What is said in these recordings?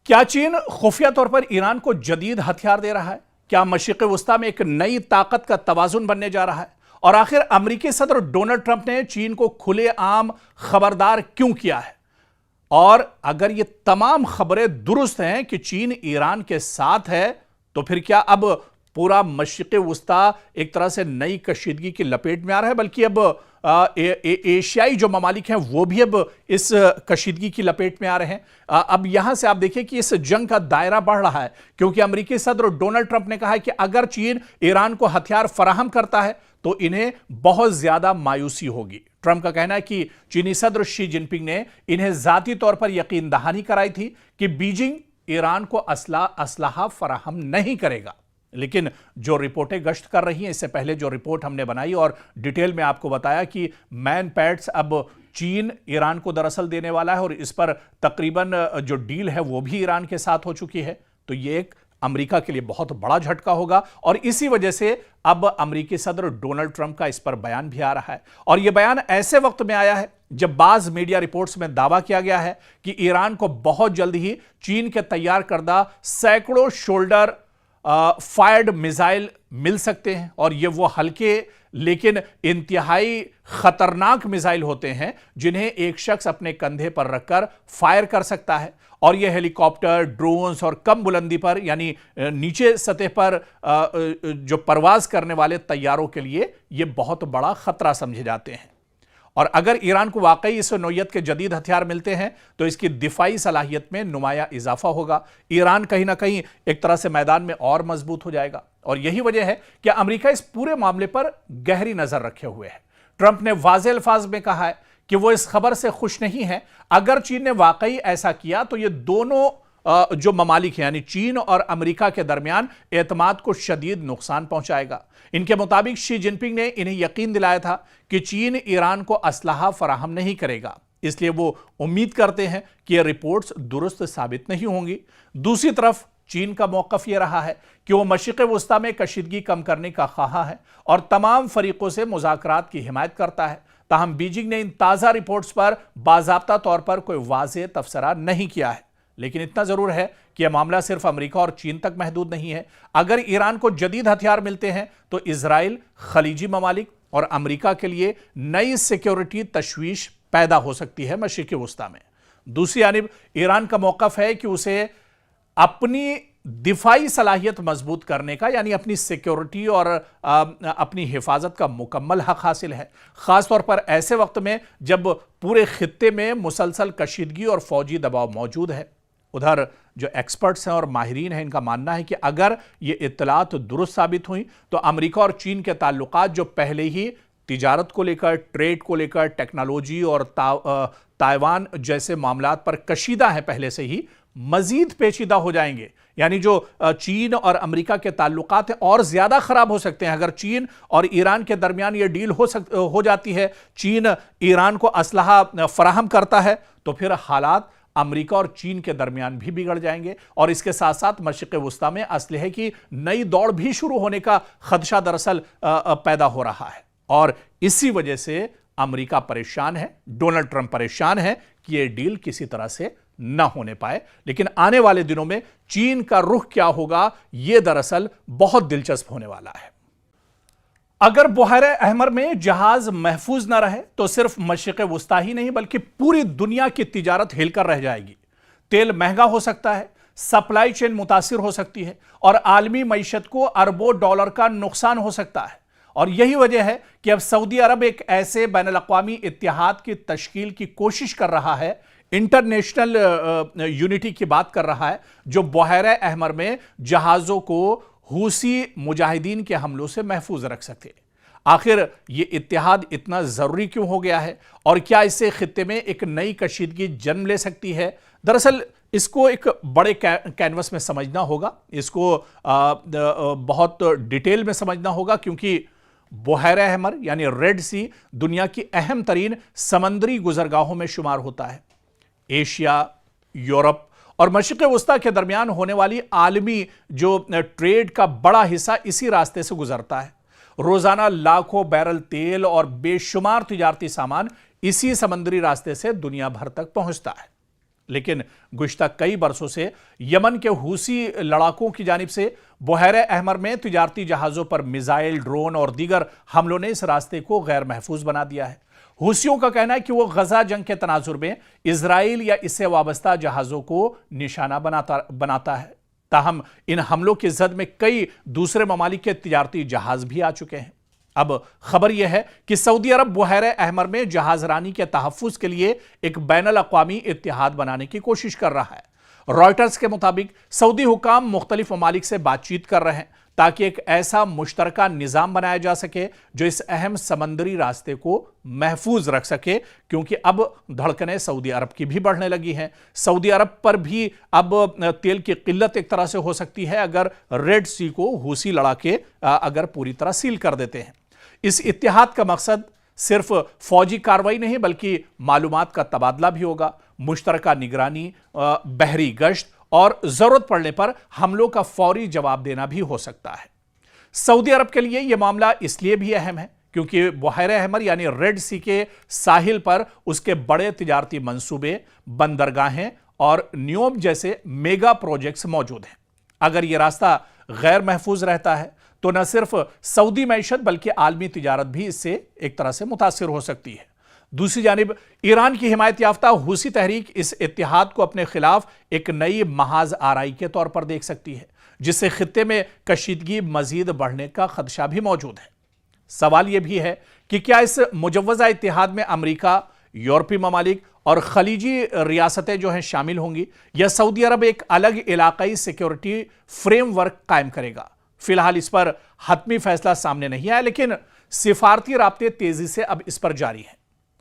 क्या चीन खुफिया तौर पर ईरान को जदीद हथियार दे रहा है? क्या मशरिक़ वस्ता में एक नई ताकत का तवाज़ुन बनने जा रहा है? और आखिर अमेरिकी सदर डोनाल्ड ट्रंप ने चीन को खुलेआम खबरदार क्यों किया है? और अगर ये तमाम खबरें दुरुस्त हैं कि चीन ईरान के साथ है, तो फिर क्या अब पूरा मशरिक़ वस्ता एक तरह से नई कशीदगी की लपेट में आ रहा है? बल्कि अब एशियाई जो ममालिक हैं वो भी अब इस कशीदगी की लपेट में आ रहे हैं। अब यहां से आप देखिए कि इस जंग का दायरा बढ़ रहा है, क्योंकि अमेरिकी सदर डोनाल्ड ट्रंप ने कहा है कि अगर चीन ईरान को हथियार फराहम करता है तो इन्हें बहुत ज्यादा मायूसी होगी। ट्रंप का कहना है कि चीनी सदर शी जिनपिंग ने इन्हें जाती तौर पर यकीन दहानी कराई थी कि बीजिंग ईरान को असलाहा फराहम नहीं करेगा। लेकिन जो रिपोर्टें गश्त कर रही हैं, इससे पहले जो रिपोर्ट हमने बनाई और डिटेल में आपको बताया कि मैन पैड्स अब चीन ईरान को दरअसल देने वाला है और इस पर तकरीबन जो डील है वो भी ईरान के साथ हो चुकी है। तो ये एक अमेरिका के लिए बहुत बड़ा झटका होगा और इसी वजह से अब अमेरिकी सदर डोनाल्ड ट्रंप का इस पर बयान भी आ रहा है। और यह बयान ऐसे वक्त में आया है जब बाज मीडिया रिपोर्ट्स में दावा किया गया है कि ईरान को बहुत जल्द ही चीन के तैयार करदा सैकड़ों शोल्डर फायर्ड मिसाइल मिल सकते हैं और ये वो हल्के लेकिन इंतहाई खतरनाक मिसाइल होते हैं जिन्हें एक शख्स अपने कंधे पर रखकर फायर कर सकता है। और ये हेलीकॉप्टर, ड्रोन्स और कम बुलंदी पर यानी नीचे सतह पर जो परवाज करने वाले तैयारों के लिए ये बहुत बड़ा खतरा समझे जाते हैं। और अगर ईरान को वाकई इस नौयत के जदीद हथियार मिलते हैं तो इसकी दिफाई सलाहियत में नुमाया इजाफा होगा। ईरान कहीं ना कहीं एक तरह से मैदान में और मजबूत हो जाएगा और यही वजह है कि अमेरिका इस पूरे मामले पर गहरी नजर रखे हुए है। ट्रंप ने वाज़ेह अल्फाज में कहा है कि वो इस खबर से खुश नहीं है। अगर चीन ने वाकई ऐसा किया तो ये दोनों जो ममालिक हैं यानी चीन और अमेरिका के दरमियान एतमाद को शदीद नुकसान पहुंचाएगा। इनके मुताबिक शी जिनपिंग ने इन्हें यकीन दिलाया था कि चीन ईरान को असलाहा फराहम नहीं करेगा, इसलिए वो उम्मीद करते हैं कि ये रिपोर्ट्स दुरुस्त साबित नहीं होंगी। दूसरी तरफ चीन का मौकफ यह रहा है कि वो मशरिक़ वस्ता में कशीदगी कम करने का ख्वाह है और तमाम फरीकों से मुज़ाकरात की हिमायत करता है। ताहम बीजिंग ने इन ताज़ा रिपोर्ट्स पर बाज़ाब्ता तौर पर कोई वाज़ेह तबसरा नहीं किया है। लेकिन इतना जरूर है कि यह मामला सिर्फ अमेरिका और चीन तक महदूद नहीं है। अगर ईरान को जदीद हथियार मिलते हैं तो इजराइल, खलीजी ममालिक और अमेरिका के लिए नई सिक्योरिटी तशवीश पैदा हो सकती है मशरिक़ वस्ता में। दूसरी जानिब ईरान का मौक़िफ़ है कि उसे अपनी दिफाई सलाहियत मजबूत करने का यानी अपनी सिक्योरिटी और अपनी हिफाजत का मुकम्मल हक हासिल है, ख़ासतौर पर ऐसे वक्त में जब पूरे खित्ते में मुसलसल कशीदगी और फौजी दबाव मौजूद है। उधर जो एक्सपर्ट्स हैं और माहिरीन हैं, इनका मानना है कि अगर ये इत्तलात दुरुस्त साबित हुई तो अमेरिका और चीन के ताल्लुकात जो पहले ही तिजारत को लेकर, ट्रेड को लेकर, टेक्नोलॉजी और ताइवान जैसे मामलात पर कशीदा है पहले से ही, मजीद पेचीदा हो जाएंगे। यानी जो चीन और अमेरिका के ताल्लुकात हैं और ज्यादा खराब हो सकते हैं। अगर चीन और ईरान के दरमियान ये डील हो जाती है, चीन ईरान को असलहा फराहम करता है, तो फिर हालात अमेरिका और चीन के दरमियान भी बिगड़ जाएंगे और इसके साथ साथ मशरिक़ वस्ता में असलहे की नई दौड़ भी शुरू होने का खदशा दरअसल पैदा हो रहा है। और इसी वजह से अमेरिका परेशान है, डोनाल्ड ट्रंप परेशान है कि यह डील किसी तरह से ना होने पाए। लेकिन आने वाले दिनों में चीन का रुख क्या होगा, यह दरअसल बहुत दिलचस्प होने वाला है। अगर बुहारे अहमर में जहाज महफूज ना रहे तो सिर्फ मशरिक़ वस्ता ही नहीं बल्कि पूरी दुनिया की तिजारत हिलकर रह जाएगी। तेल महंगा हो सकता है, सप्लाई चेन मुतासिर हो सकती है और आलमी मईशत को अरबों डॉलर का नुकसान हो सकता है। और यही वजह है कि अब सऊदी अरब एक ऐसे बैनुल-अक़वामी इत्तिहाद की तश्कील की कोशिश कर रहा है, इंटरनेशनल यूनिटी की बात कर रहा है, जो बुहारे अहमर में जहाज़ों को हूसी मुजाहिदीन के हमलों से महफूज रख सके। आखिर ये इत्तेहाद इतना ज़रूरी क्यों हो गया है और क्या इससे खित्ते में एक नई कशीदगी जन्म ले सकती है? दरअसल इसको एक बड़े कैनवस में समझना होगा, इसको बहुत डिटेल में समझना होगा, क्योंकि बुहारे अहमर यानी रेड सी दुनिया की अहम तरीन समंदरी गुजरगाहों में शुमार होता है। एशिया, यूरोप और मशरिक़ वस्ता के दरमियान होने वाली आलमी जो ट्रेड का बड़ा हिस्सा इसी रास्ते से गुजरता है। रोजाना लाखों बैरल तेल और बेशुमार तिजारती सामान इसी समंदरी रास्ते से दुनिया भर तक पहुंचता है। लेकिन गुज़श्ता कई बरसों से यमन के हूसी लड़ाकों की जानिब से बुहैरे अहमर में तिजारती जहाज़ों पर मिसाइल, ड्रोन और दीगर हमलों ने इस रास्ते को गैर महफूज बना दिया है। हूसियों का कहना है कि वो गजा जंग के तनाजुर में इजराइल या इससे वाबस्ता जहाज़ों को निशाना बनाता है। ताहम इन हमलों की जद में कई दूसरे ममालिक के तिजारती जहाज भी आ चुके हैं। अब खबर यह है कि सऊदी अरब बुहैरे अहमर में जहाजरानी के तहफ़्फ़ुज़ के लिए एक बैनुल अक़वामी इत्तिहाद बनाने की कोशिश कर रहा है। रॉयटर्स के मुताबिक सऊदी हुकाम मुख्तलिफ ममालिक से बातचीत कर रहे हैं ताकि एक ऐसा मुश्तरका निज़ाम बनाया जा सके जो इस अहम समंदरी रास्ते को महफूज रख सके, क्योंकि अब धड़कनें सऊदी अरब की भी बढ़ने लगी हैं। सऊदी अरब पर भी अब तेल की किल्लत एक तरह से हो सकती है अगर रेड सी को हूसी लड़ा के अगर पूरी तरह सील कर देते हैं। इस इत्तिहाद का मकसद सिर्फ फौजी कार्रवाई नहीं बल्कि मालूमात का तबादला भी होगा, मुश्तरका निगरानी, बहरी गश्त और जरूरत पड़ने पर हमलों का फौरी जवाब देना भी हो सकता है। सऊदी अरब के लिए यह मामला इसलिए भी अहम है क्योंकि बुहैरे अहमर यानी रेड सी के साहिल पर उसके बड़े तिजारती मंसूबे, बंदरगाहें और न्योम जैसे मेगा प्रोजेक्ट्स मौजूद हैं। अगर यह रास्ता गैर महफूज रहता है तो न सिर्फ सऊदी मैशत बल्कि आलमी तिजारत भी इससे एक तरह से मुतासिर हो सकती है। दूसरी जानिब ईरान की हिमायत याफ्ता हूसी तहरीक इस इत्तिहाद को अपने खिलाफ एक नई महाज आराई के तौर पर देख सकती है, जिससे खित्ते में कशीदगी मजीद बढ़ने का खदशा भी मौजूद है। सवाल यह भी है कि क्या इस मुजव्वजा इत्तिहाद में अमरीका, यूरोपीय ममालिक और खलीजी रियासतें जो हैं शामिल होंगी, या सऊदी अरब एक अलग इलाकाई सिक्योरिटी फ्रेमवर्क कायम करेगा। फिलहाल इस पर हतमी फैसला सामने नहीं आया, लेकिन सिफारती राब्ते तेजी से अब इस पर जारी हैं।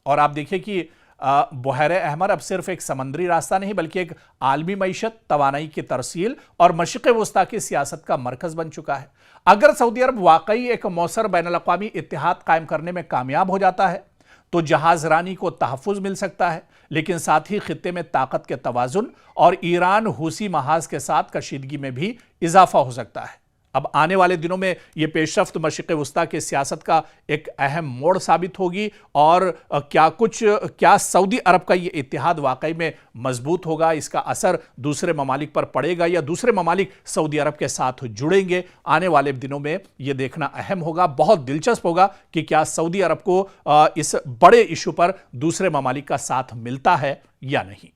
और आप देखिए कि बुहैरे अहमर अब सिर्फ एक समंदरी रास्ता नहीं बल्कि एक आलमी मईशत, तवानाई की तरसील और मशरिक़ वस्ता की सियासत का मरकज बन चुका है। अगर सऊदी अरब वाकई एक मौसर बैनुल अक़वामी इत्तिहाद कायम करने में कामयाब हो जाता है तो जहाजरानी को तहफ़्फ़ुज़ मिल सकता है, लेकिन साथ ही खित्ते में ताकत के तवाज़ुन और ईरान हूसी महाज के साथ कशीदगी में भी इजाफा हो सकता है। अब आने वाले दिनों में यह पेशरफ्त मशरिक़ वस्ता की सियासत का एक अहम मोड़ साबित होगी और क्या सऊदी अरब का यह इत्तिहाद वाकई में मजबूत होगा, इसका असर दूसरे ममालिक पर पड़ेगा या दूसरे ममालिक सऊदी अरब के साथ जुड़ेंगे। आने वाले दिनों में यह देखना अहम होगा, बहुत दिलचस्प होगा कि क्या सऊदी अरब को इस बड़े इशू पर दूसरे ममालिक का साथ मिलता है या नहीं।